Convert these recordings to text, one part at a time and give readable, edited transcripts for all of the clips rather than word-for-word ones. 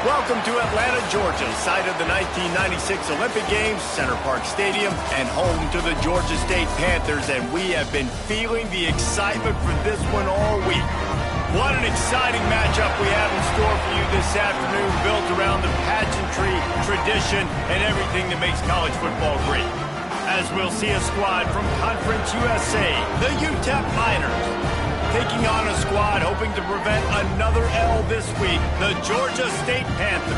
Welcome to Atlanta, Georgia, site of the 1996 Olympic Games, Center Park Stadium, and home to the Georgia State Panthers, and we have been feeling the excitement for this one all week. What an exciting matchup we have in store for you this afternoon, built around the pageantry, tradition, and everything that makes college football great. As we'll see a squad from Conference USA, the UTEP Miners, taking on a squad hoping to prevent another L this week, the Georgia State Panthers.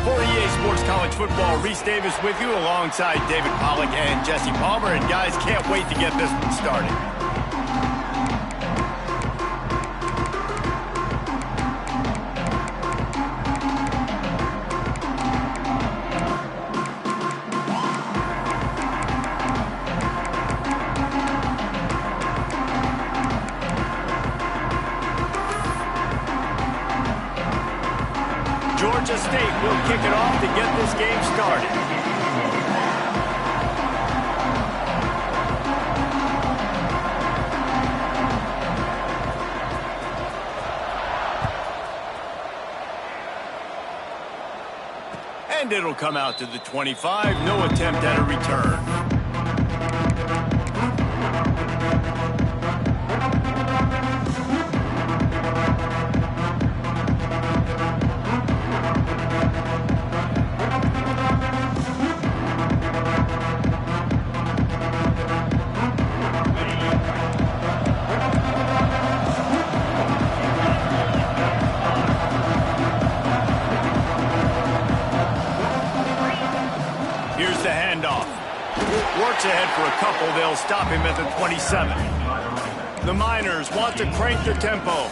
For EA Sports College Football, Reese Davis with you alongside David Pollack and Jesse Palmer. And guys, can't wait to get this one started. Georgia State will kick it off to get this game started. And it'll come out to the 25. No attempt at a return. Here's the handoff. Works ahead for a couple. They'll stop him at the 27. The Miners want to crank the tempo.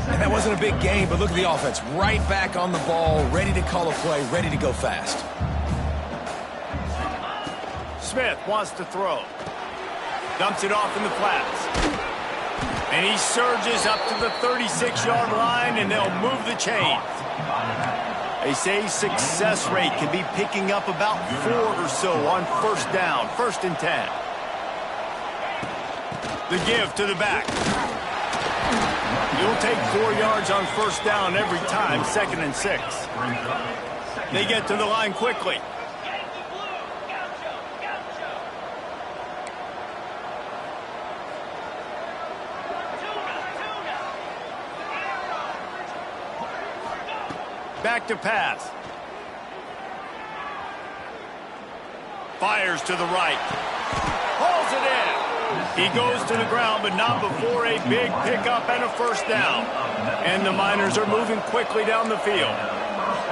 And that wasn't a big game, but look at the offense. Right back on the ball, ready to call a play, ready to go fast. Smith wants to throw. Dumps it off in the flats. And he surges up to the 36-yard line, and they'll move the chains. They say success rate can be picking up about 4 or so on first down, 1st and 10. The give to the back. You'll take 4 yards on first down every time, 2nd and 6. They get to the line quickly. Back to pass. Fires to the right. Hauls it in. He goes to the ground, but not before a big pickup and a first down. And the Miners are moving quickly down the field.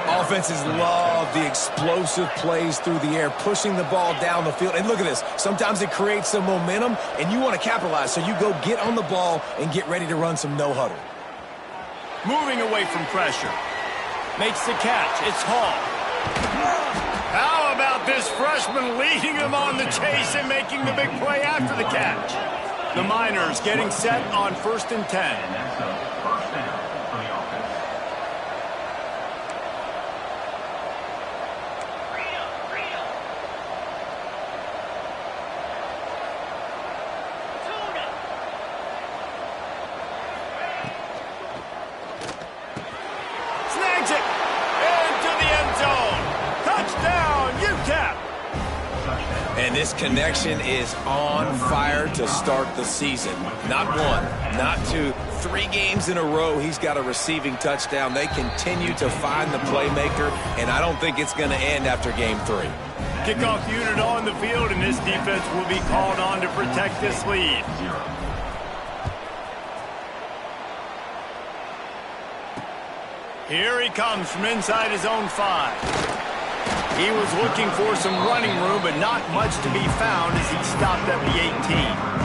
Offenses love the explosive plays through the air, pushing the ball down the field. And look at this. Sometimes it creates some momentum, and you want to capitalize. So you go get on the ball and get ready to run some no-huddle. Moving away from pressure. Makes the catch. It's Hall. How about this freshman leading him on the chase and making the big play after the catch? The Miners getting set on 1st and 10. And this connection is on fire to start the season. Not 1, not 2, 3 games in a row he's got a receiving touchdown. They continue to find the playmaker, and I don't think it's going to end after game 3. Kickoff unit on the field, and this defense will be called on to protect this lead. Here he comes from inside his own 5. He was looking for some running room, but not much to be found as he stopped at the 18.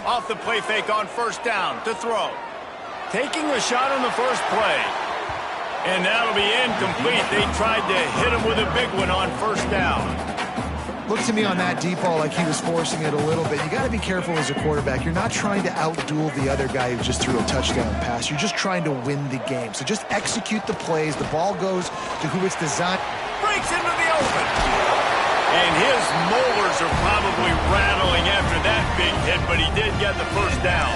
Off the play fake on first down to throw. Taking a shot on the first play. And that'll be incomplete. They tried to hit him with a big one on first down. Looked to me on that deep ball like he was forcing it a little bit. You got to be careful as a quarterback. You're not trying to outduel the other guy who just threw a touchdown pass. You're just trying to win the game. So just execute the plays. The ball goes to who it's designed. Breaks into the open. And his molars are probably rattling after that big hit, but he did get the first down.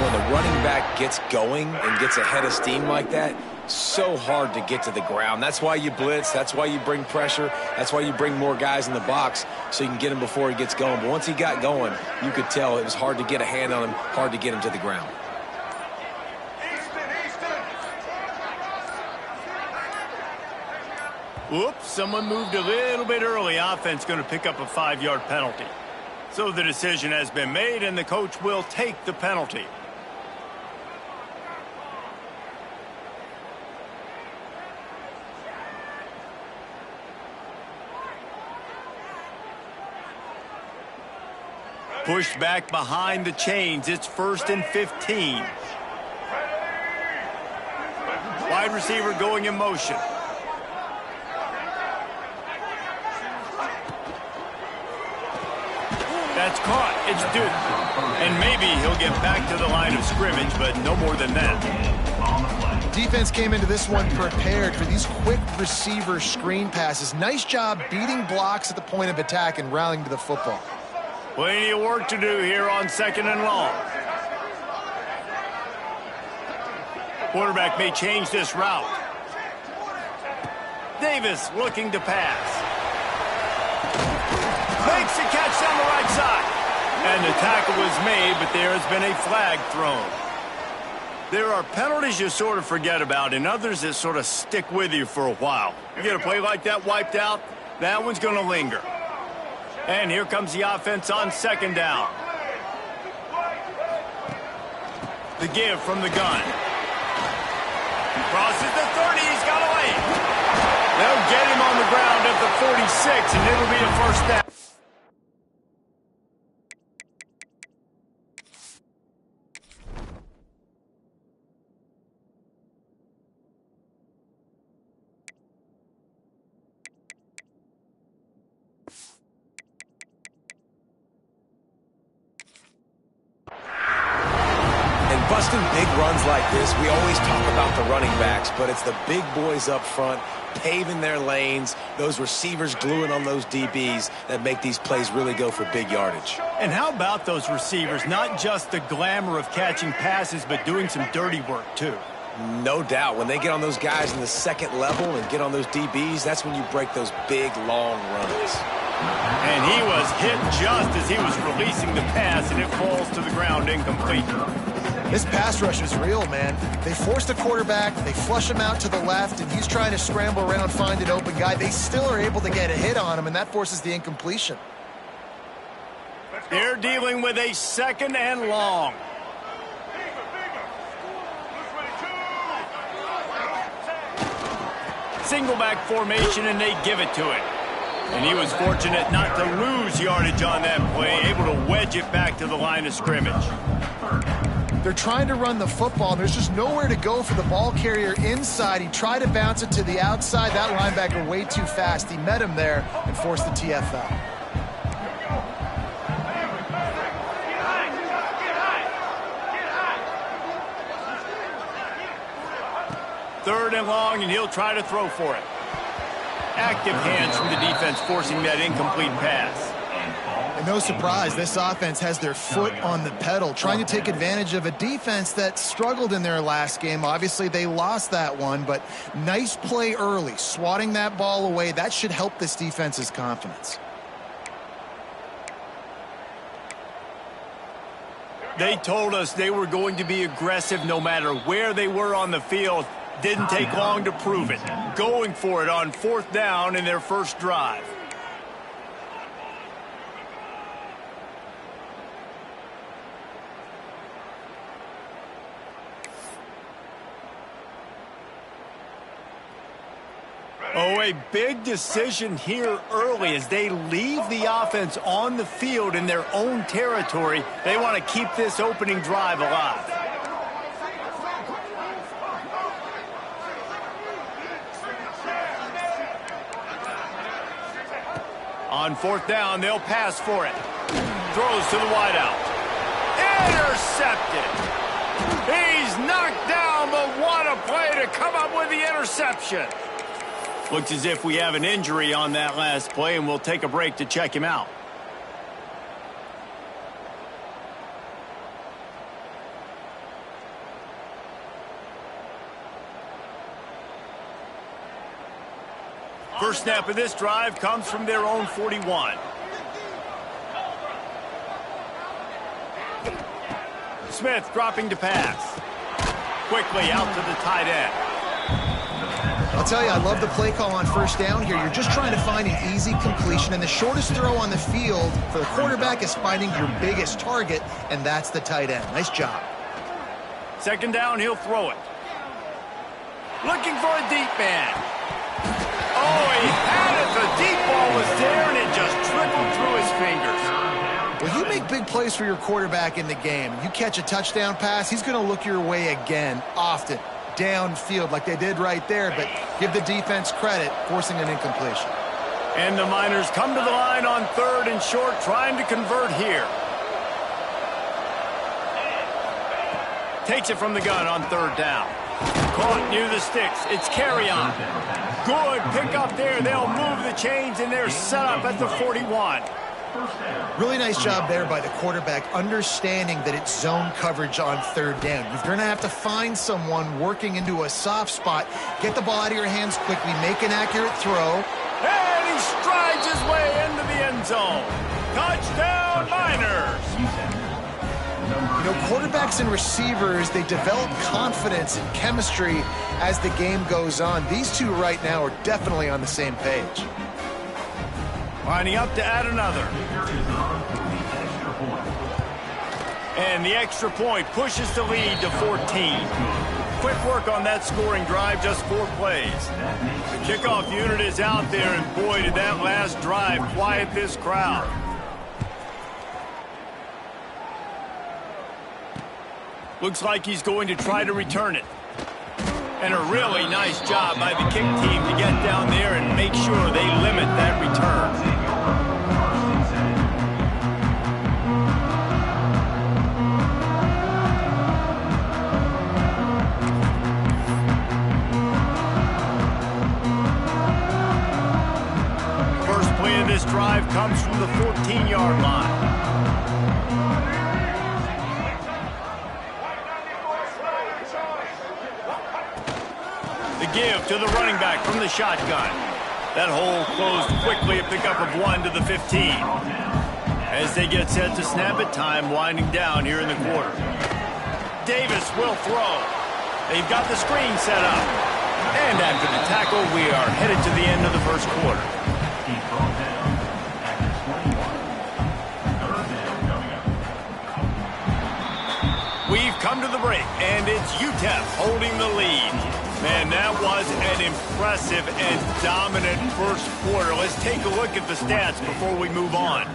When the running back gets going and gets ahead of steam like that, so hard to get to the ground. That's why you blitz. That's why you bring pressure. That's why you bring more guys in the box so you can get him before he gets going. But once he got going, you could tell it was hard to get a hand on him, hard to get him to the ground. Whoops, someone moved a little bit early. Offense going to pick up a 5-yard penalty. So the decision has been made, and the coach will take the penalty. Pushed back behind the chains. It's 1st and 15. Wide receiver going in motion. That's caught. It's Duke. And maybe he'll get back to the line of scrimmage, but no more than that. Defense came into this one prepared for these quick receiver screen passes. Nice job beating blocks at the point of attack and rallying to the football. Plenty of work to do here on 2nd and long. Quarterback may change this route. Davis looking to pass. Makes the catch down the right side. And the tackle was made, but there has been a flag thrown. There are penalties you sort of forget about and others that sort of stick with you for a while. You get a play like that wiped out, that one's going to linger. And here comes the offense on 2nd down. The give from the gun. Crosses the 30, he's got away. They'll get him on the ground at the 46, and it'll be a 1st down. Busting big runs like this, we always talk about the running backs, but it's the big boys up front paving their lanes, those receivers gluing on those DBs that make these plays really go for big yardage. And how about those receivers? Not just the glamour of catching passes, but doing some dirty work too. No doubt. When they get on those guys in the 2nd level and get on those DBs, that's when you break those big, long runs. And he was hit just as he was releasing the pass, and it falls to the ground incomplete. This pass rush is real, man. They force the quarterback, they flush him out to the left, and he's trying to scramble around, find an open guy. They still are able to get a hit on him, and that forces the incompletion. They're dealing with a 2nd and long. Single back formation, and they give it to him. And he was fortunate not to lose yardage on that play, able to wedge it back to the line of scrimmage. They're trying to run the football, and there's just nowhere to go for the ball carrier inside. He tried to bounce it to the outside. That linebacker way too fast. He met him there and forced the TFL. 3rd and long, and he'll try to throw for it. Active hands from the defense forcing that incomplete pass. And no surprise, this offense has their foot on the pedal, trying to take advantage of a defense that struggled in their last game. Obviously, they lost that one, but nice play early, swatting that ball away. That should help this defense's confidence. They told us they were going to be aggressive no matter where they were on the field. Didn't take long to prove it. Going for it on 4th down in their first drive. Oh, a big decision here early as they leave the offense on the field in their own territory. They want to keep this opening drive alive. On fourth down, they'll pass for it. Throws to the wideout. Intercepted. He's knocked down, but what a play to come up with the interception. Looks as if we have an injury on that last play, and we'll take a break to check him out. First snap of this drive comes from their own 41. Smith dropping to pass. Quickly out to the tight end. I'll tell you, I love the play call on first down here. You're just trying to find an easy completion, and the shortest throw on the field for the quarterback is finding your biggest target, and that's the tight end. Nice job. Second down, he'll throw it. Looking for a deep man. Oh, he had it. The deep ball was there, and it just trickled through his fingers. Well, you make big plays for your quarterback in the game. You catch a touchdown pass, he's going to look your way again, often, downfield like they did right there, but give the defense credit, forcing an incompletion. And the Miners come to the line on third and short, trying to convert here. Takes it from the gun on third down. Caught near the sticks. It's carry on. Good pick up there. They'll move the chains, and they're set up at the 41. Really nice job there by the quarterback, understanding that it's zone coverage on third down. You're going to have to find someone working into a soft spot. Get the ball out of your hands quickly. Make an accurate throw. And he strides his way into the end zone. Touchdown, Miners. You know, quarterbacks and receivers, they develop confidence and chemistry as the game goes on. These two right now are definitely on the same page. Lining up to add another. And the extra point pushes the lead to 14. Quick work on that scoring drive, just 4 plays. The kickoff unit is out there, and boy, did that last drive quiet this crowd. Looks like he's going to try to return it. And a really nice job by the kick team to get down there and make sure they limit that return. First play of this drive comes from the 14-yard line. Give to the running back from the shotgun. That hole closed quickly, a pickup of 1 to the 15. As they get set to snap it, time winding down here in the quarter. Davis will throw. They've got the screen set up. And after the tackle, we are headed to the end of the first quarter. We've come to the break, and it's UTEP holding the lead. Man, that was an impressive and dominant first quarter. Let's take a look at the stats before we move on.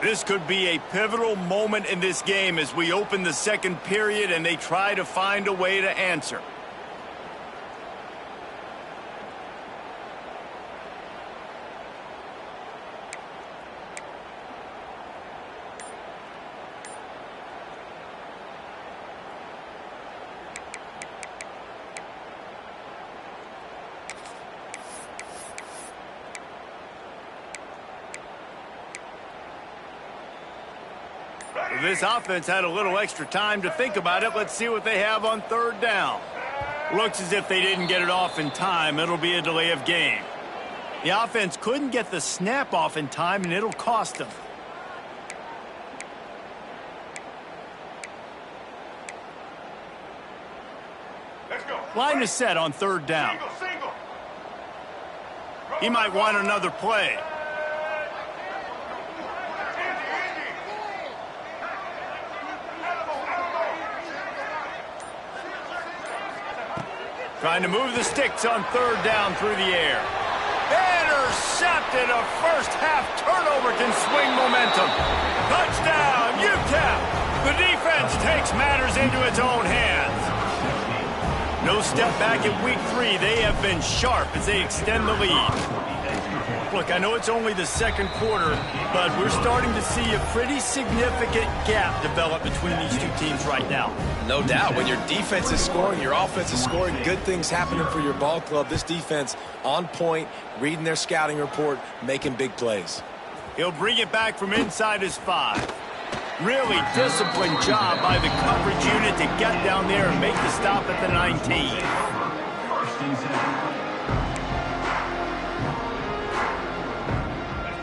This could be a pivotal moment in this game as we open the second period and they try to find a way to answer. This offense had a little extra time to think about it. Let's see what they have on third down. Looks as if they didn't get it off in time. It'll be a delay of game. The offense couldn't get the snap off in time, and it'll cost them. Let's go. Line is set on third down. Single. He might want another play. Trying to move the sticks on third down through the air. Intercepted. A first-half turnover can swing momentum. Touchdown, UTEP. The defense takes matters into its own hands. No step back in week 3. They have been sharp as they extend the lead. Look, I know it's only the second quarter, but we're starting to see a pretty significant gap develop between these two teams right now. No doubt. When your defense is scoring, your offense is scoring, good things happening for your ball club. This defense on point, reading their scouting report, making big plays. He'll bring it back from inside his 5. Really disciplined job by the coverage unit to get down there and make the stop at the 19.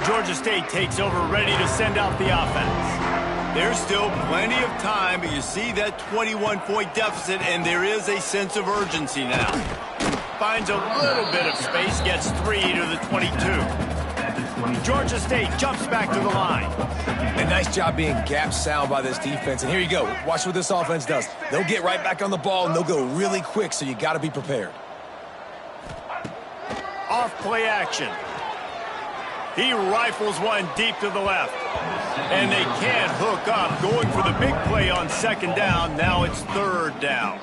Georgia State takes over, ready to send out the offense. There's still plenty of time, but you see that 21-point deficit, and there is a sense of urgency now. Finds a little bit of space, gets 3 to the 22. Georgia State jumps back to the line. A nice job being gap sound by this defense. And here you go. Watch what this offense does. They'll get right back on the ball, and they'll go really quick, so you got to be prepared. Off play action. He rifles one deep to the left. And they can't hook up. Going for the big play on second down. Now it's third down.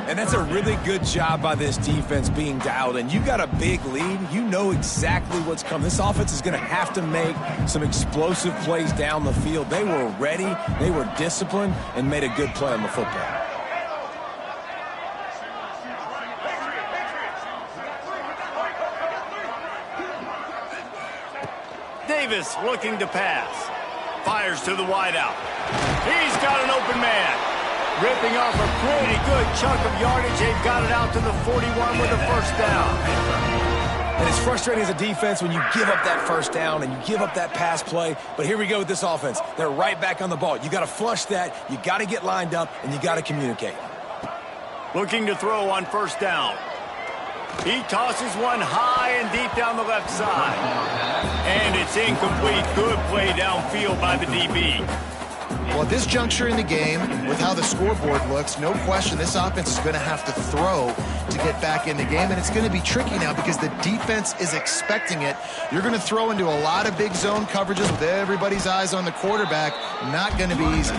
And that's a really good job by this defense being dialed in. You got a big lead. You know exactly what's coming. This offense is going to have to make some explosive plays down the field. They were ready. They were disciplined and made a good play on the football. Davis looking to pass. Fires to the wideout. He's got an open man. Ripping off a pretty good chunk of yardage. They've got it out to the 41 with a first down. And it's frustrating as a defense when you give up that first down and you give up that pass play. But here we go with this offense. They're right back on the ball. You got to flush that. You got to get lined up, and you got to communicate. Looking to throw on first down. He tosses one high and deep down the left side. And it's incomplete. Good play downfield by the DB. Well, at this juncture in the game, with how the scoreboard looks, no question this offense is going to have to throw to get back in the game, and it's going to be tricky now because the defense is expecting it. You're going to throw into a lot of big zone coverages with everybody's eyes on the quarterback. Not going to be easy.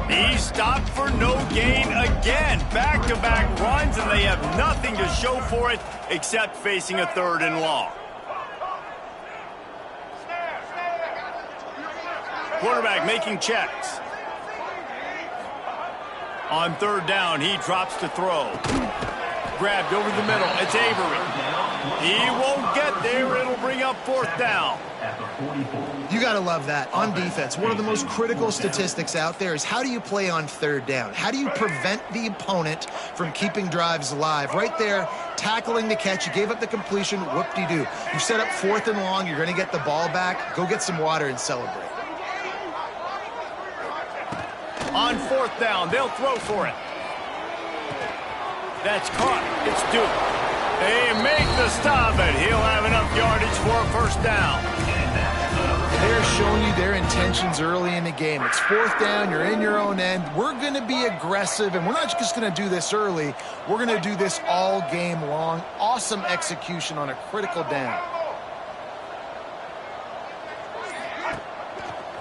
He stopped for no gain again. Back-to-back runs, and they have nothing to show for it except facing a 3rd and long. Quarterback making checks. On 3rd down, he drops to throw. Grabbed over the middle. It's Avery. He won't get there. It'll bring up 4th down. You got to love that. On defense, one of the most critical statistics out there is how do you play on 3rd down? How do you prevent the opponent from keeping drives alive? Right there, tackling the catch. You gave up the completion. Whoop-de-doo. You set up 4th and long. You're going to get the ball back. Go get some water and celebrate. On 4th down, they'll throw for it. That's caught. It's Duke. They make the stop, and he'll have enough yardage for a first down. They're showing you their intentions early in the game. It's 4th down. You're in your own end. We're going to be aggressive, and we're not just going to do this early. We're going to do this all game long. Awesome execution on a critical down.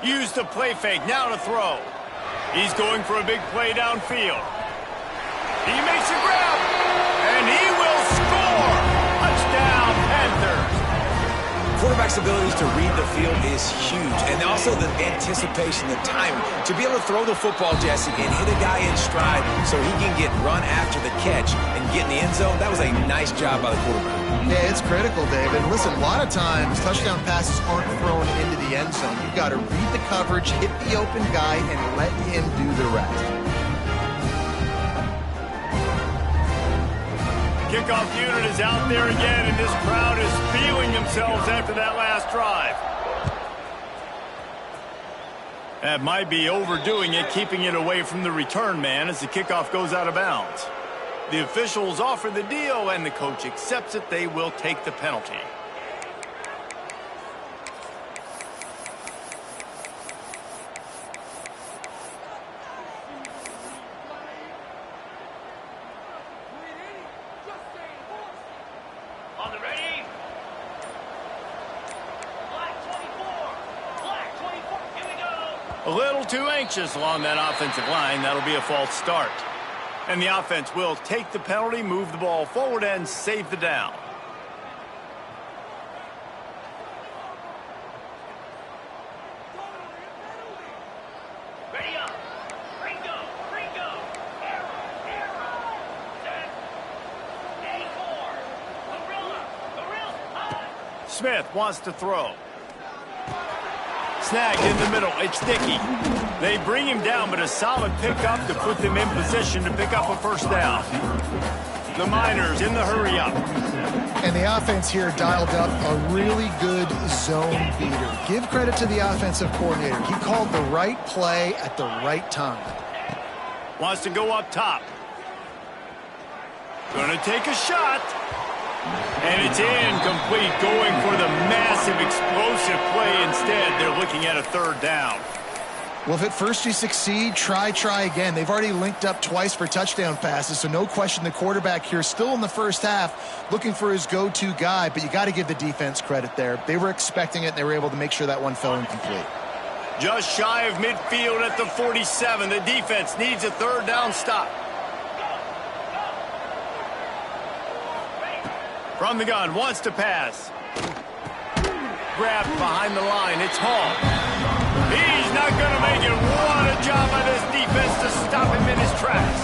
Use the play fake. Now to throw. He's going for a big play downfield. He makes a grab, and he will score. Touchdown, Panthers. Quarterback's abilities to read the field is huge, and also the anticipation, the timing. To be able to throw the football, Jesse, and hit a guy in stride so he can get run after the catch and get in the end zone, that was a nice job by the quarterback. Yeah, it's critical, David. Listen, a lot of times touchdown passes aren't thrown into the end zone. You've got to read the coverage, hit the open guy, and let him do the rest. Kickoff unit is out there again, and this crowd is feeling themselves after that last drive. That might be overdoing it, keeping it away from the return man as the kickoff goes out of bounds. The officials offer the deal, and the coach accepts it. They will take the penalty. On the ready. Black 24. Black 24. Here we go. A little too anxious along that offensive line. That'll be a false start. And the offense will take the penalty, move the ball forward, and save the down. Smith wants to throw. Snagged in the middle. It's Dickey. They bring him down, but a solid pickup to put them in position to pick up a first down. The Miners in the hurry-up. And the offense here dialed up a really good zone beater. Give credit to the offensive coordinator. He called the right play at the right time. Wants to go up top. Gonna take a shot. And it's incomplete, going for the massive explosive play instead. They're looking at a third down. Well, if at first you succeed, try again. They've already linked up twice for touchdown passes, so no question the quarterback here still in the first half looking for his go-to guy, but you got to give the defense credit there. They were expecting it, and they were able to make sure that one fell incomplete. Just shy of midfield at the 47. The defense needs a third down stop. From the gun, wants to pass. Grabbed behind the line, it's Hall. He's not going to make it. What a job by this defense to stop him in his tracks.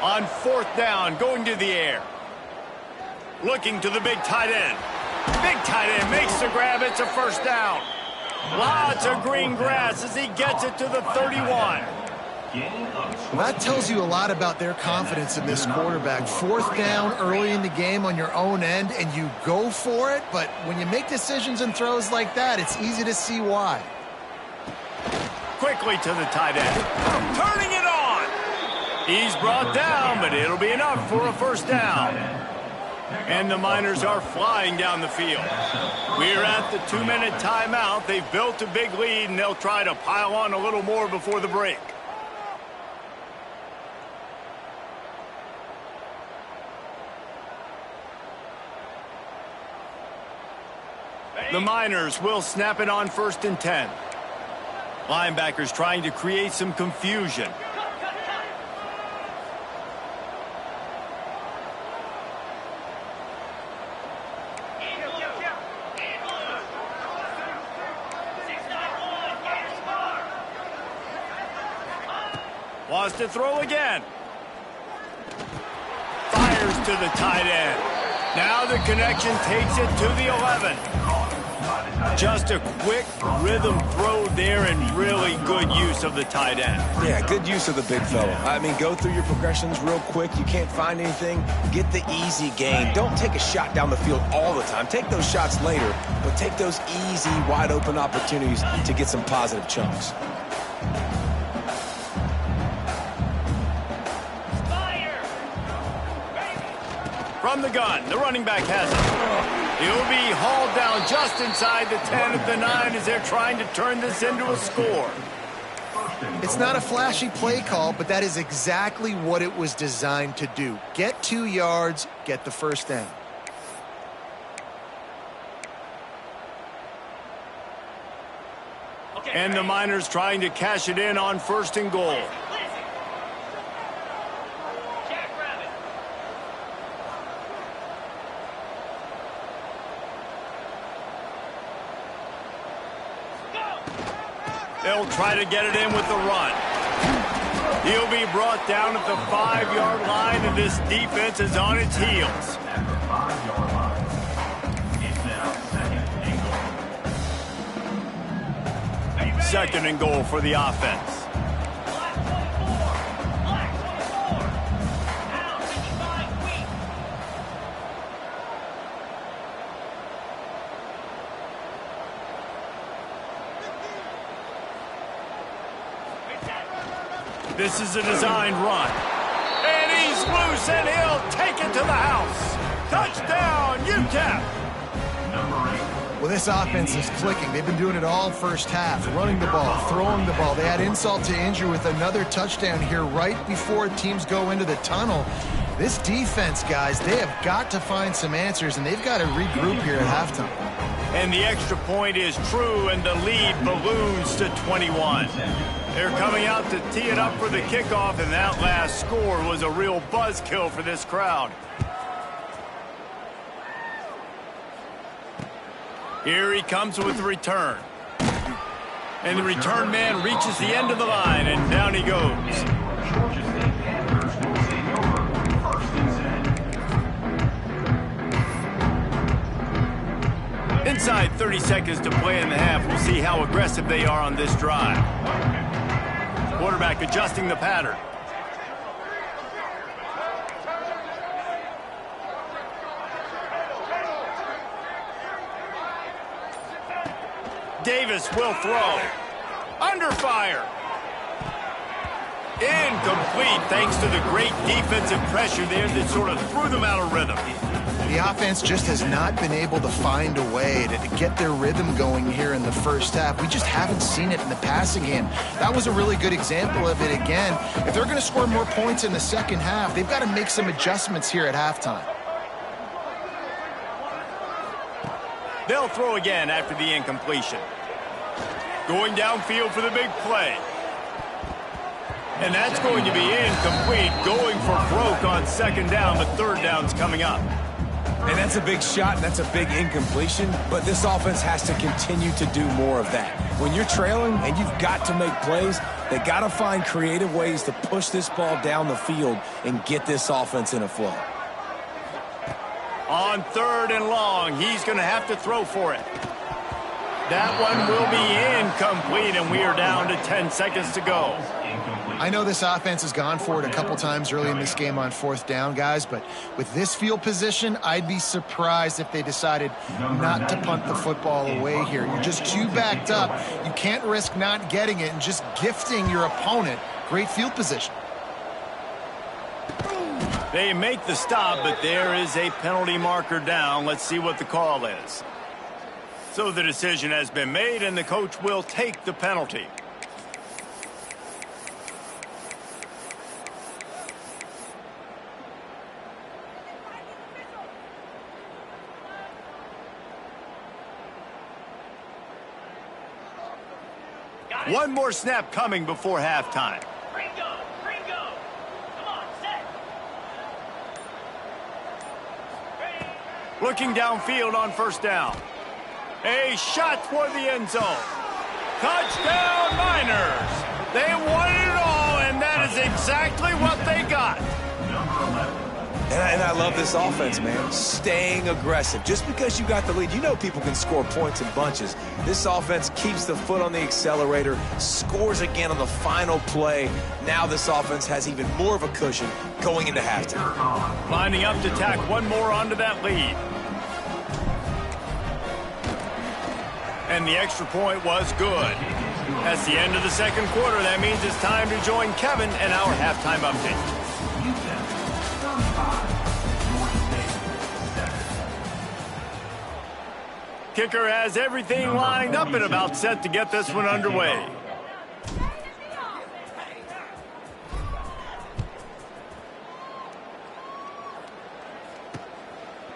On fourth down, going to the air. Looking to the big tight end. Big tight end makes the grab. It's a first down. Lots of green grass as he gets it to the 31. Well, that tells you a lot about their confidence in this quarterback. Fourth down early in the game on your own end, and you go for it. But when you make decisions and throws like that, it's easy to see why. Quickly to the tight end. Turning it on. He's brought down, but it'll be enough for a first down. And the Miners are flying down the field. We're at the 2-minute timeout. They've built a big lead, and they'll try to pile on a little more before the break. The Miners will snap it on 1st and 10. Linebackers trying to create some confusion. Wants to throw again. Fires to the tight end. Now the connection takes it to the 11. Just a quick rhythm throw there and really good use of the tight end. Yeah, good use of the big fella. I mean, go through your progressions real quick. You can't find anything. Get the easy gain. Don't take a shot down the field all the time. Take those shots later, but take those easy, wide open opportunities to get some positive chunks. From the gun, the running back has it. He'll be hauled down just inside the 10 of the 9 as they're trying to turn this into a score. It's not a flashy play call, but that is exactly what it was designed to do. Get 2 yards, get the first down. And the Miners trying to cash it in on 1st and goal. They'll try to get it in with the run. He'll be brought down at the 5-yard line, and this defense is on its heels. Second and goal for the offense. This is a designed run. And he's loose, and he'll take it to the house. Touchdown, UTEP. Well, this offense is clicking. They've been doing it all first half, running the ball, throwing the ball. They had insult to injury with another touchdown here right before teams go into the tunnel. This defense, guys, they have got to find some answers, and they've got to regroup here at halftime. And the extra point is true, and the lead balloons to 21. They're coming out to tee it up for the kickoff, and that last score was a real buzzkill for this crowd. Here he comes with the return. And the return man reaches the end of the line, and down he goes. Inside 30 seconds to play in the half. We'll see how aggressive they are on this drive. Quarterback adjusting the pattern. Davis will throw. Under fire. Incomplete thanks to the great defensive pressure there that sort of threw them out of rhythm. The offense just has not been able to find a way to get their rhythm going here in the first half. We just haven't seen it in the passing game. That was a really good example of it again. If they're going to score more points in the second half, they've got to make some adjustments here at halftime. They'll throw again after the incompletion. Going downfield for the big play. And that's going to be incomplete. Going for broke on second down, but third down's coming up. And that's a big shot, and that's a big incompletion, but this offense has to continue to do more of that. When you're trailing and you've got to make plays, they got to find creative ways to push this ball down the field and get this offense in a flow. On third and long, he's going to have to throw for it. That one will be incomplete, and we are down to 10 seconds to go. I know this offense has gone for it a couple times early in this game on fourth down, guys, but with this field position, I'd be surprised if they decided not to punt the football away here. You're just too backed up. You can't risk not getting it and just gifting your opponent great field position. They make the stop, but there is a penalty marker down. Let's see what the call is. So the decision has been made, and the coach will take the penalty. One more snap coming before halftime. Ringo, Ringo. Come on, set. Looking downfield on first down. A shot toward the end zone. Touchdown, Miners. They won it all, and that is exactly what they got. And I love this offense, man. Staying aggressive. Just because you got the lead, you know people can score points in bunches. This offense keeps the foot on the accelerator, scores again on the final play. Now this offense has even more of a cushion going into halftime. Lining up to tack one more onto that lead. And the extra point was good. That's the end of the second quarter. That means it's time to join Kevin and our halftime update. Kicker has everything lined up and about set to get this one underway.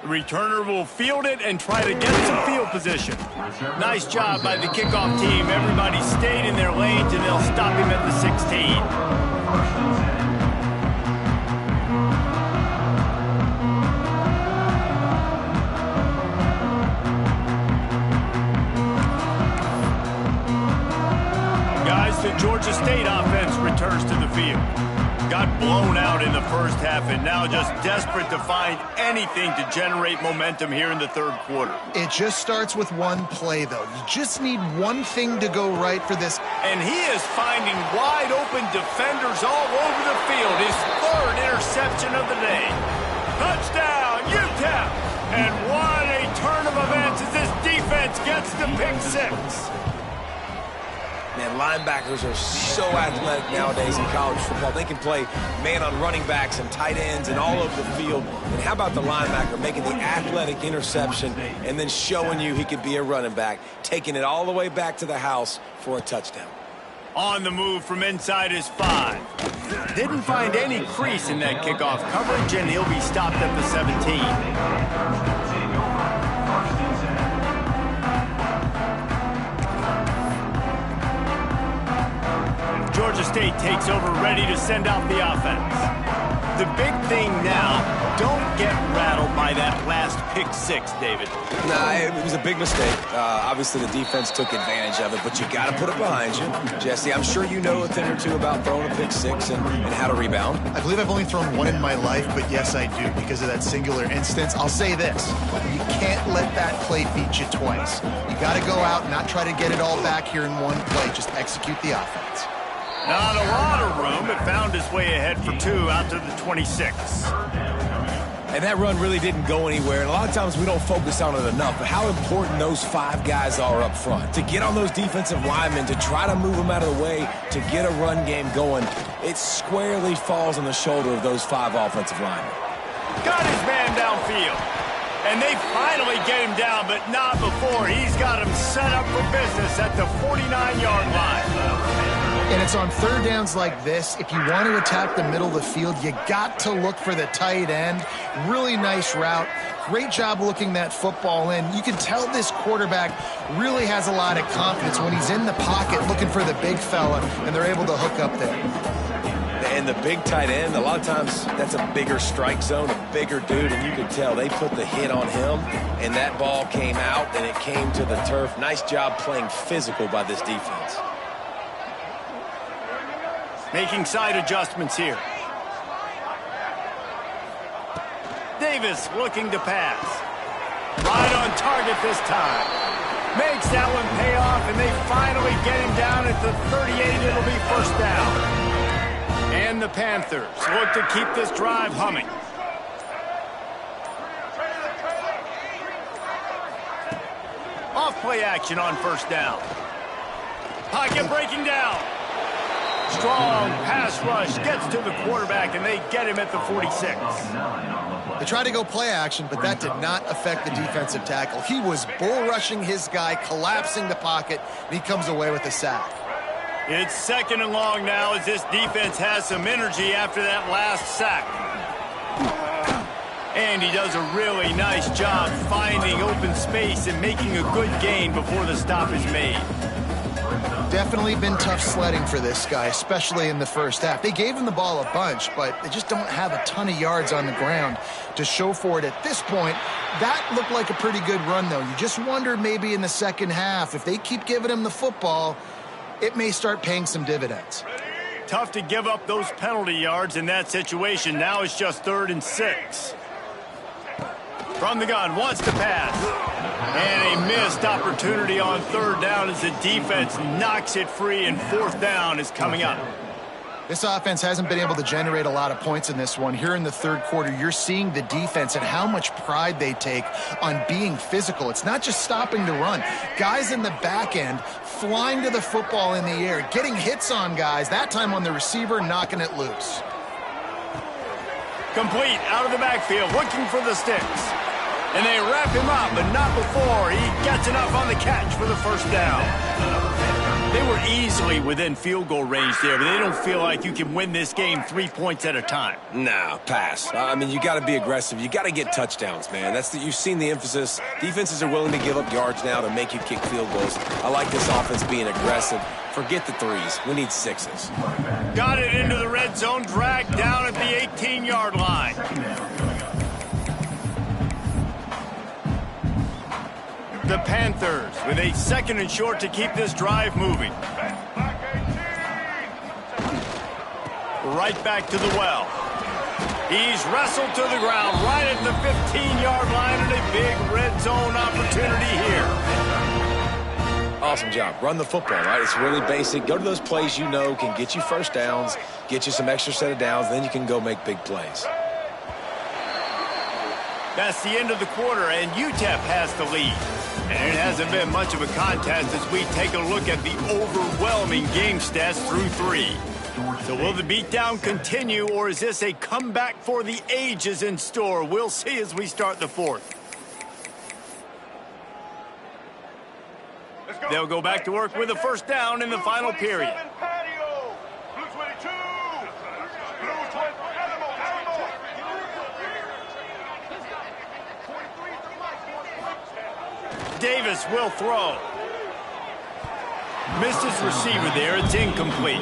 The returner will field it and try to get some field position. Nice job by the kickoff team. Everybody stayed in their lanes, and they'll stop him at the 16. The Georgia State offense returns to the field. Got blown out in the first half and now just desperate to find anything to generate momentum here in the third quarter. It just starts with one play, though. You just need one thing to go right for this. And he is finding wide open defenders all over the field. His third interception of the day. Touchdown, UTEP! And what a turn of events as this defense gets the pick six. Man, linebackers are so athletic nowadays in college football. They can play man on running backs and tight ends and all over the field. And how about the linebacker making the athletic interception and then showing you he could be a running back, taking it all the way back to the house for a touchdown. On the move from inside his 5. Didn't find any crease in that kickoff coverage, and he'll be stopped at the 17. Georgia State takes over, ready to send out the offense. The big thing now, don't get rattled by that last pick six, David. Nah, it was a big mistake. Obviously, the defense took advantage of it, but you got to put it behind you. Jesse, I'm sure you know a thing or two about throwing a pick six and how to rebound. I believe I've only thrown one in my life, but yes, I do because of that singular instance. I'll say this. You can't let that play beat you twice. You got to go out and not try to get it all back here in one play. Just execute the offense. Not a lot of room, but found his way ahead for two out to the 26. And that run really didn't go anywhere. And a lot of times we don't focus on it enough, but how important those five guys are up front. To get on those defensive linemen, to try to move them out of the way, to get a run game going, it squarely falls on the shoulder of those five offensive linemen. Got his man downfield. And they finally get him down, but not before. He's got him set up for business at the 49-yard line. And it's on third downs like this. If you want to attack the middle of the field, you got to look for the tight end. Really nice route. Great job looking that football in. You can tell this quarterback really has a lot of confidence when he's in the pocket looking for the big fella, and they're able to hook up there. And the big tight end, a lot of times that's a bigger strike zone, a bigger dude, and you can tell they put the hit on him, and that ball came out, and it came to the turf. Nice job playing physical by this defense. Making side adjustments here. Davis looking to pass. Right on target this time. Makes that one pay off, and they finally get him down at the 38. It'll be first down. And the Panthers look to keep this drive humming. Off play action on first down. Pocket breaking down. Strong pass rush gets to the quarterback, and they get him at the 46. They tried to go play action, but that did not affect the defensive tackle. He was bull rushing his guy, collapsing the pocket, and he comes away with a sack. It's second and long now as this defense has some energy after that last sack. And he does a really nice job finding open space and making a good gain before the stop is made. Definitely been tough sledding for this guy, especially in the first half. They gave him the ball a bunch, but they just don't have a ton of yards on the ground to show for it at this point. That looked like a pretty good run, though. You just wonder maybe in the second half, if they keep giving him the football, it may start paying some dividends. Tough to give up those penalty yards in that situation. Now it's just 3rd and 6. From the gun, wants to pass. And a missed opportunity on 3rd down as the defense knocks it free, and 4th down is coming up. This offense hasn't been able to generate a lot of points in this one. Here in the third quarter, you're seeing the defense and how much pride they take on being physical. It's not just stopping to run. Guys in the back end flying to the football in the air, getting hits on guys, that time on the receiver, knocking it loose. Complete out of the backfield, looking for the sticks. And they wrap him up, but not before he gets enough on the catch for the first down. They were easily within field goal range there, but they don't feel like you can win this game 3 points at a time. Nah, pass. I mean, you got to be aggressive. You got to get touchdowns, man. You've seen the emphasis. Defenses are willing to give up yards now to make you kick field goals. I like this offense being aggressive. Forget the threes. We need 6s. Got it into the red zone, dragged down at the 18-yard line. The Panthers with a 2nd and short to keep this drive moving. Right back to the well. He's wrestled to the ground right at the 15-yard line, and a big red zone opportunity here. Awesome job. Run the football, right? It's really basic. Go to those plays you know can get you first downs, get you some extra set of downs, then you can go make big plays. That's the end of the quarter, and UTEP has the lead. And it hasn't been much of a contest as we take a look at the overwhelming game stats through 3. So will the beatdown continue, or is this a comeback for the ages in store? We'll see as we start the 4th. They'll go back to work with a first down in the final period. Davis will throw. Missed his receiver there. It's incomplete.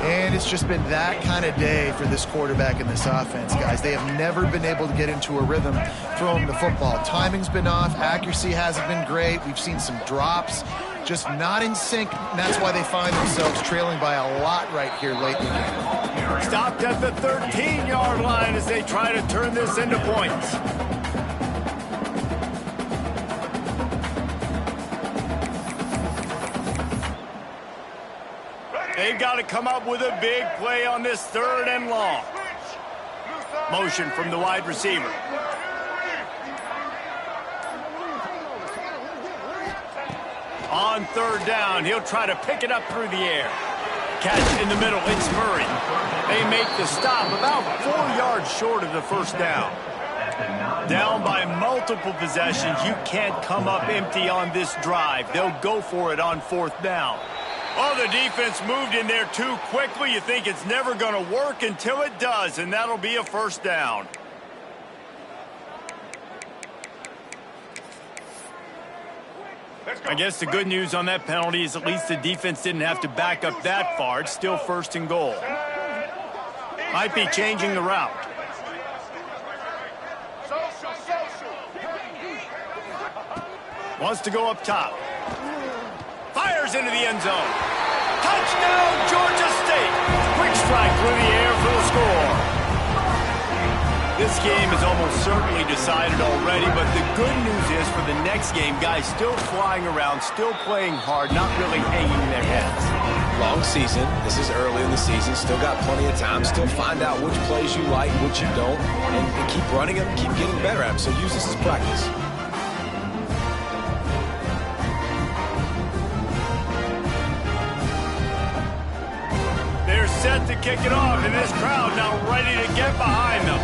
And it's just been that kind of day for this quarterback and this offense, guys. They have never been able to get into a rhythm throwing the football. Timing's been off. Accuracy hasn't been great. We've seen some drops. Just not in sync, and that's why they find themselves trailing by a lot right here late in the game. Stopped at the 13-yard line as they try to turn this into points. They've got to come up with a big play on this 3rd and long. Motion from the wide receiver. On 3rd down, he'll try to pick it up through the air. Catch in the middle, it's Murray. They make the stop about 4 yards short of the 1st down. Down by multiple possessions, you can't come up empty on this drive. They'll go for it on 4th down. Oh, the defense moved in there too quickly. You think it's never going to work until it does, and that'll be a 1st down. I guess the good news on that penalty is at least the defense didn't have to back up that far. It's still 1st and goal. Might be changing the route. Wants to go up top. Fires into the end zone. Touchdown, Georgia State. Quick strike through the air for the score. This game is almost certainly decided already, but the good news is for the next game, guys still flying around, still playing hard, not really hanging their heads. Long season. This is early in the season. Still got plenty of time. Still find out which plays you like, which you don't, and keep running them, keep getting better at them. So use this as practice. They're set to kick it off, and this crowd now ready to get behind them.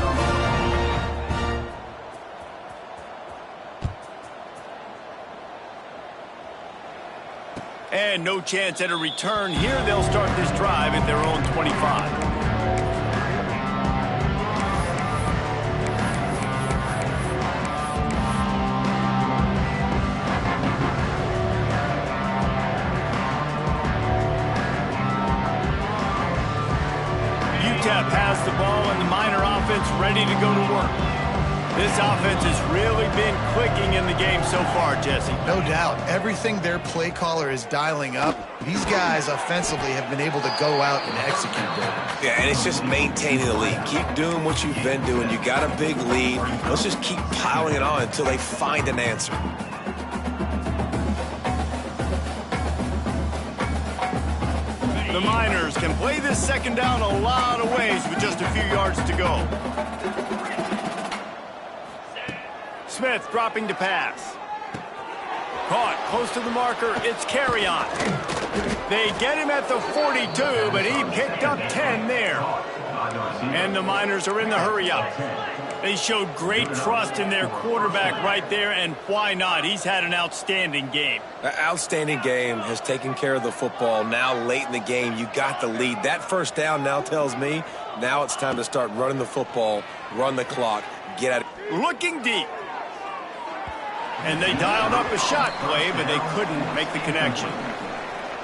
And no chance at a return here. They'll start this drive at their own 25. UTEP has the ball and the Miner offense ready to go to work. This offense has really been clicking in the game so far, Jesse. No doubt. Everything their play caller is dialing up, these guys offensively have been able to go out and execute there. Yeah, and it's just maintaining the lead. Keep doing what you've been doing. You got a big lead. Let's just keep piling it on until they find an answer. The Miners can play this 2nd down a lot of ways with just a few yards to go. Smith dropping to pass. Caught close to the marker. It's Carry-On. They get him at the 42, but he picked up 10 there. And the Miners are in the hurry-up. They showed great trust in their quarterback right there, and why not? He's had an outstanding game. An outstanding game, has taken care of the football. Now late in the game, you got the lead. That 1st down now tells me now it's time to start running the football, run the clock, get out. Looking deep. And they dialed up a shot play, but they couldn't make the connection.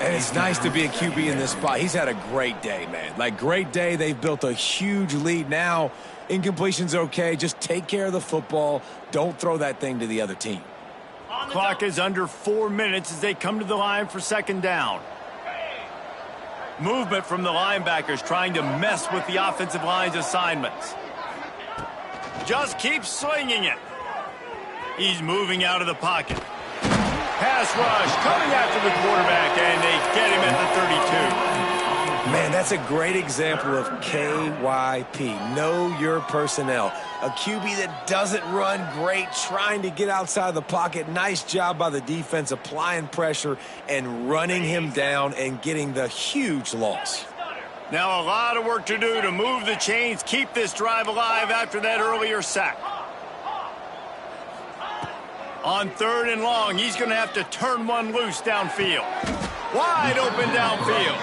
And it's nice to be a QB in this spot. He's had a great day, man. Like, great day. They've built a huge lead. Now, incompletion's okay. Just take care of the football. Don't throw that thing to the other team. Clock is under 4 minutes as they come to the line for 2nd down. Movement from the linebackers trying to mess with the offensive line's assignments. Just keep slinging it. He's moving out of the pocket. Pass rush coming after the quarterback, and they get him at the 32. Man, that's a great example of KYP. Know your personnel. A QB that doesn't run great, trying to get outside the pocket. Nice job by the defense applying pressure and running him down and getting the huge loss. Now a lot of work to do to move the chains, keep this drive alive after that earlier sack. On 3rd and long, he's going to have to turn one loose downfield. Wide open downfield.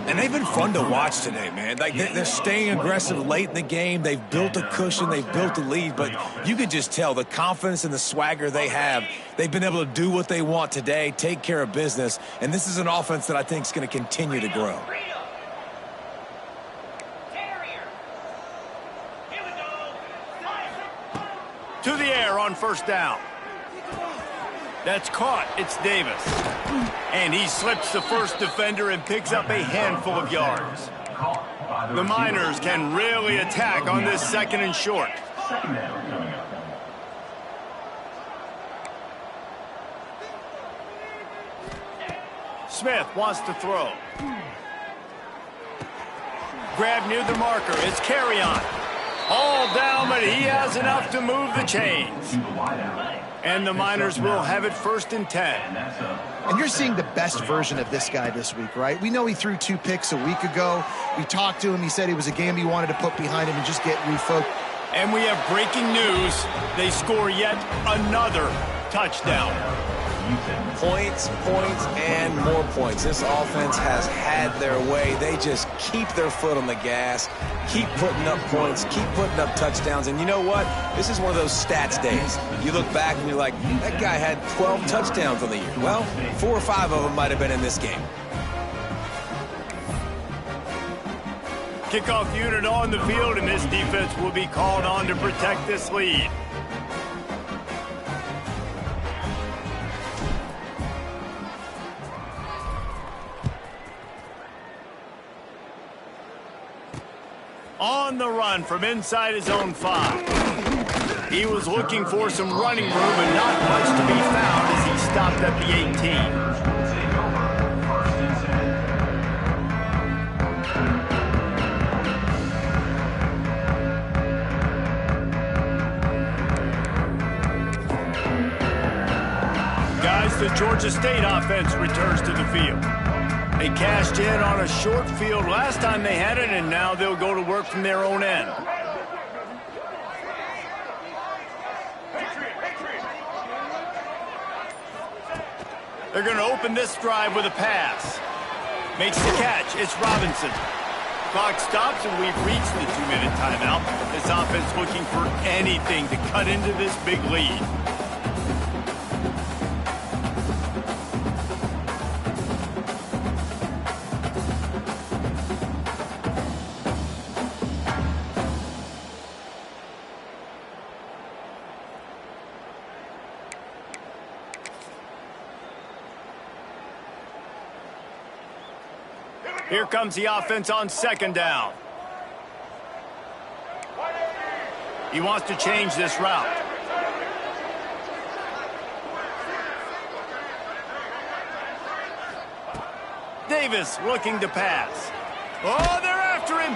And they've been fun to watch today, man. Like, they're staying aggressive late in the game. They've built a cushion. They've built a lead. But you could just tell the confidence and the swagger they have. They've been able to do what they want today, take care of business. And this is an offense that I think is going to continue to grow. first down. That's caught. It's Davis. And he slips the first defender and picks up a handful of yards. The Miners can really attack on this 2nd and short. Smith wants to throw. Grab near the marker. It's carry on. All down, but he has enough to move the chains. And the Miners will have it 1st and 10. And you're seeing the best version of this guy this week, right? We know he threw 2 picks a week ago. We talked to him. He said it was a game he wanted to put behind him and just get refocused. And we have breaking news. They score yet another touchdown. Points, points, and more points. This offense has had their way. They just keep their foot on the gas, keep putting up points, keep putting up touchdowns. And you know what? This is one of those stats days. You look back and you're like, that guy had 12 touchdowns on the year. Well, 4 or 5 of them might have been in this game. Kickoff unit on the field, and this defense will be called on to protect this lead. On the run from inside his own 5. He was looking for some running room and not much to be found as he stopped at the 18. Guys, the Georgia State offense returns to the field. They cashed in on a short field last time they had it, and now they'll go to work from their own end. They're going to open this drive with a pass. Makes the catch. It's Robinson. Clock stops, and we've reached the 2-minute timeout. This offense looking for anything to cut into this big lead. Here comes the offense on 2nd down. He wants to change this route. Davis looking to pass. Oh, they're after him.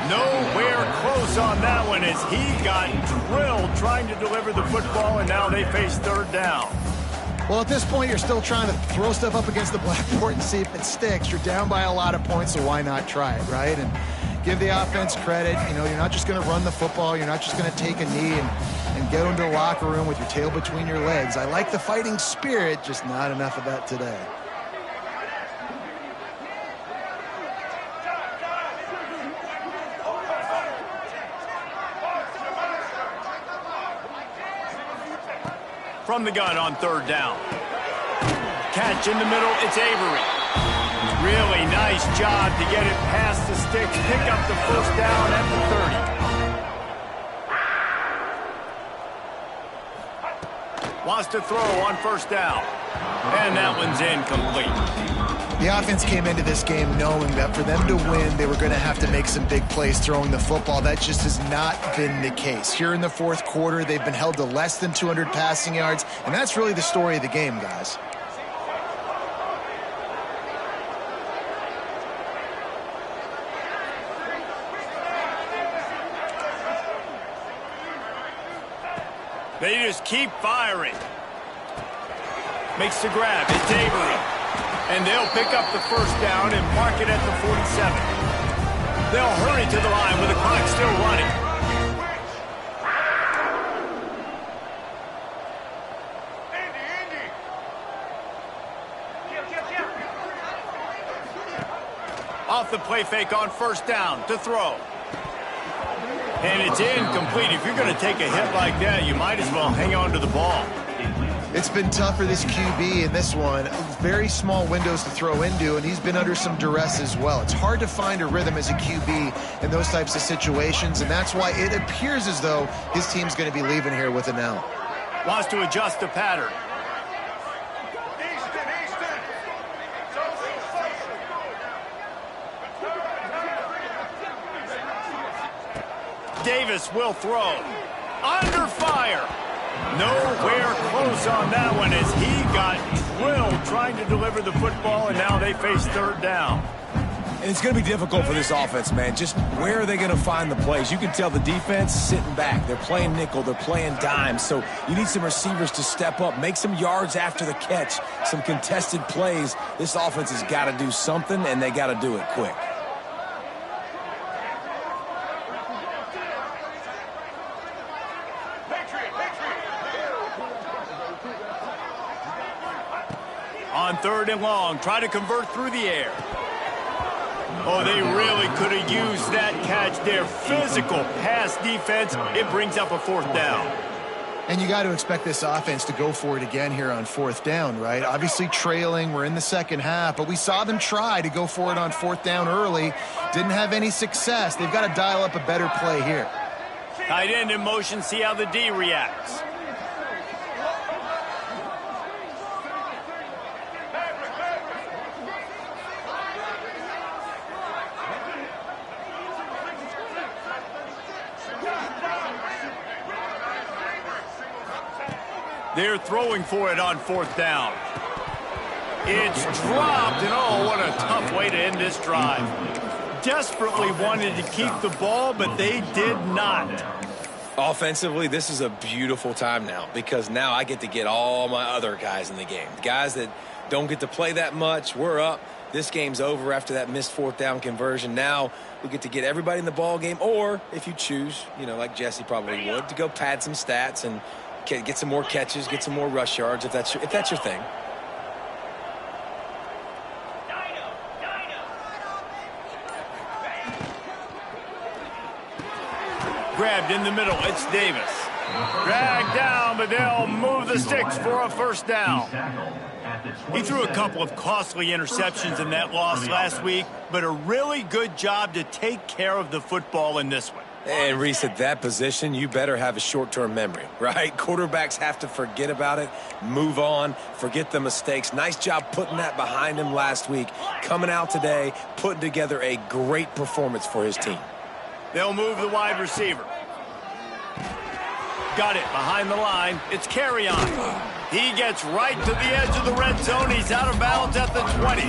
Nowhere close on that one as he got drilled trying to deliver the football, and now they face 3rd down. Well, at this point, you're still trying to throw stuff up against the blackboard and see if it sticks. You're down by a lot of points, so why not try it, right? And give the offense credit. You know, you're not just going to run the football. You're not just going to take a knee and go into the locker room with your tail between your legs. I like the fighting spirit, just not enough of that today. From the gun on 3rd down. Catch in the middle, it's Avery. Really nice job to get it past the sticks, pick up the 1st down at the 30. Wants to throw on 1st down. And that one's incomplete. The offense came into this game knowing that for them to win, they were going to have to make some big plays throwing the football. That just has not been the case. Here in the 4th quarter, they've been held to less than 200 passing yards, and that's really the story of the game, guys. They just keep firing. Makes the grab. It's Avery. And they'll pick up the 1st down and mark it at the 47. They'll hurry to the line with the clock still running. Off the play fake on 1st down to throw. And it's incomplete. If you're going to take a hit like that, you might as well hang on to the ball. It's been tough for this QB in this one. Very small windows to throw into, and he's been under some duress as well. It's hard to find a rhythm as a QB in those types of situations, and that's why it appears as though his team's going to be leaving here with an L. Wants to adjust the pattern. Davis will throw. Under fire. Nowhere close on that one as he got drilled trying to deliver the football, and now they face third down. And it's going to be difficult for this offense, man. Just where are they going to find the plays? You can tell the defense sitting back. They're playing nickel. They're playing dime. So you need some receivers to step up, make some yards after the catch, some contested plays. This offense has got to do something, and they got to do it quick. On third and long, try to convert through the air. Oh, they really could have used that catch there. Physical pass defense. It brings up a fourth down. And you got to expect this offense to go for it again here on fourth down, right? Obviously trailing. We're in the second half, but we saw them try to go for it on fourth down early. Didn't have any success. They've got to dial up a better play here. Tight end in motion. See how the D reacts. They're throwing for it on fourth down. It's dropped, and oh, what a tough way to end this drive. Desperately wanted to keep the ball, but they did not. Offensively, this is a beautiful time now because now I get to get all my other guys in the game. Guys that don't get to play that much, we're up. This game's over after that missed fourth down conversion. Now we get to get everybody in the ball game, or if you choose, you know, like Jesse probably would, to go pad some stats and get some more catches, get some more rush yards if that's your thing. Grabbed in the middle, it's Davis. Dragged down, but they'll move the sticks for a first down. He threw a couple of costly interceptions in that loss last week, but a really good job to take care of the football in this one. And Reese, at that position, you better have a short-term memory, right? Quarterbacks have to forget about it, move on, forget the mistakes. Nice job putting that behind him last week. Coming out today, putting together a great performance for his team. They'll move the wide receiver. Got it behind the line. It's carry on. He gets right to the edge of the red zone. He's out of bounds at the 20.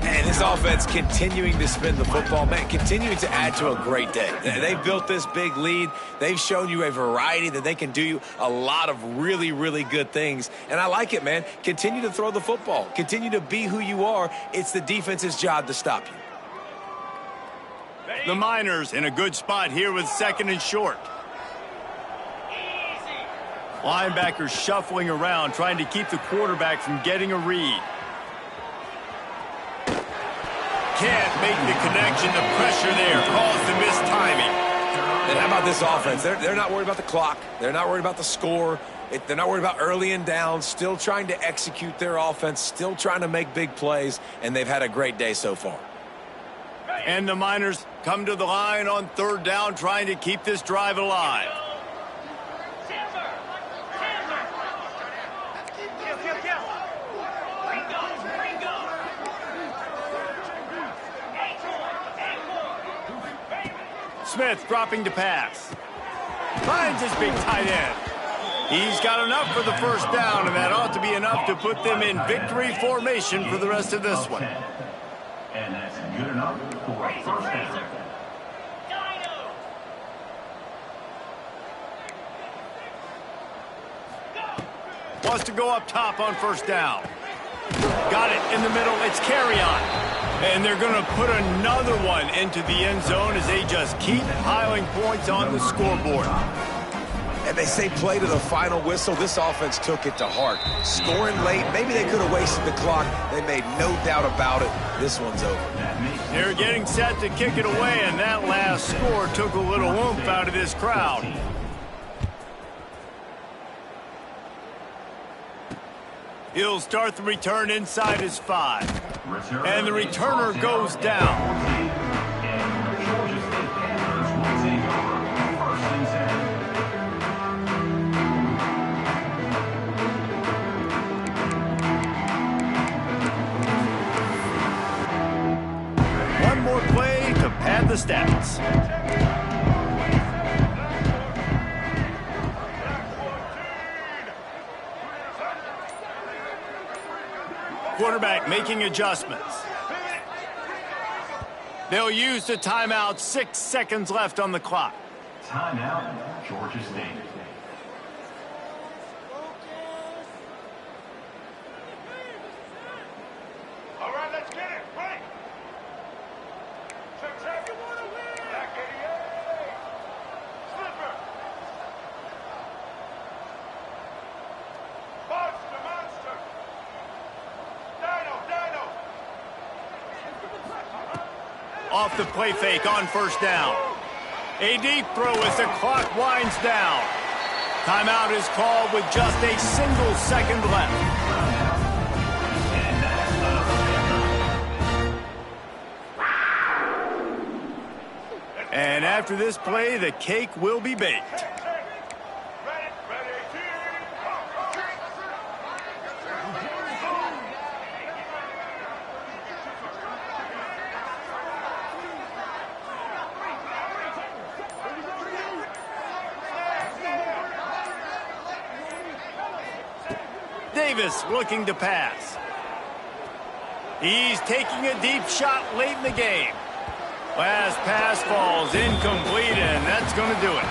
And this offense continuing to spin the football, man, continuing to add to a great day. They've built this big lead. They've shown you a variety that they can do a lot of really, really good things. And I like it, man. Continue to throw the football. Continue to be who you are. It's the defense's job to stop you. The Miners in a good spot here with second and short. Linebackers shuffling around, trying to keep the quarterback from getting a read. Can't make the connection. The pressure there caused the missed timing. And how about this offense? They're not worried about the clock. They're not worried about the score. They're not worried about early and down. Still trying to execute their offense. Still trying to make big plays. And they've had a great day so far. And the Miners come to the line on third down, trying to keep this drive alive. Smith dropping to pass. Finds his big tight end. He's got enough for the first down, and that ought to be enough to put them in victory formation for the rest of this one. And that's good enough for a first down. Wants to go up top on first down. Got it in the middle. It's carry on. And they're going to put another one into the end zone as they just keep piling points on the scoreboard. And they say play to the final whistle. This offense took it to heart. Scoring late, maybe they could have wasted the clock. They made no doubt about it. This one's over. They're getting set to kick it away, and that last score took a little oomph out of this crowd. He'll start the return inside his 5. And the returner goes down. the stats. Quarterback making adjustments. They'll use the timeout. 6 seconds left on the clock. Timeout, Georgia State. All right, let's get it. Right. Check. You want to win. Back 88. Slipper. Monster. Dino. Off the play fake on first down. A deep throw as the clock winds down. Timeout is called with just a single second left. And after this play, the cake will be baked. Davis looking to pass. He's taking a deep shot late in the game. Last pass falls incomplete, and that's going to do it.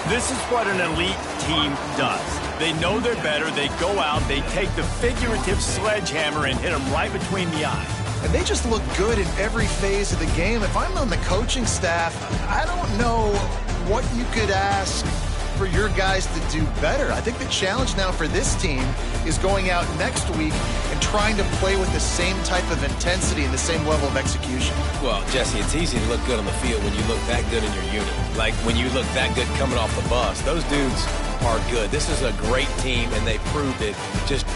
This is what an elite team does. They know they're better. They go out, they take the figurative sledgehammer and hit them right between the eyes. And they just look good in every phase of the game. If I'm on the coaching staff, I don't know what you could ask for your guys to do better. I think the challenge now for this team is going out next week and trying to play with the same type of intensity and the same level of execution. Well, Jesse, it's easy to look good on the field when you look that good in your unit. Like when you look that good coming off the bus. Those dudes are good. This is a great team, and they proved it. Just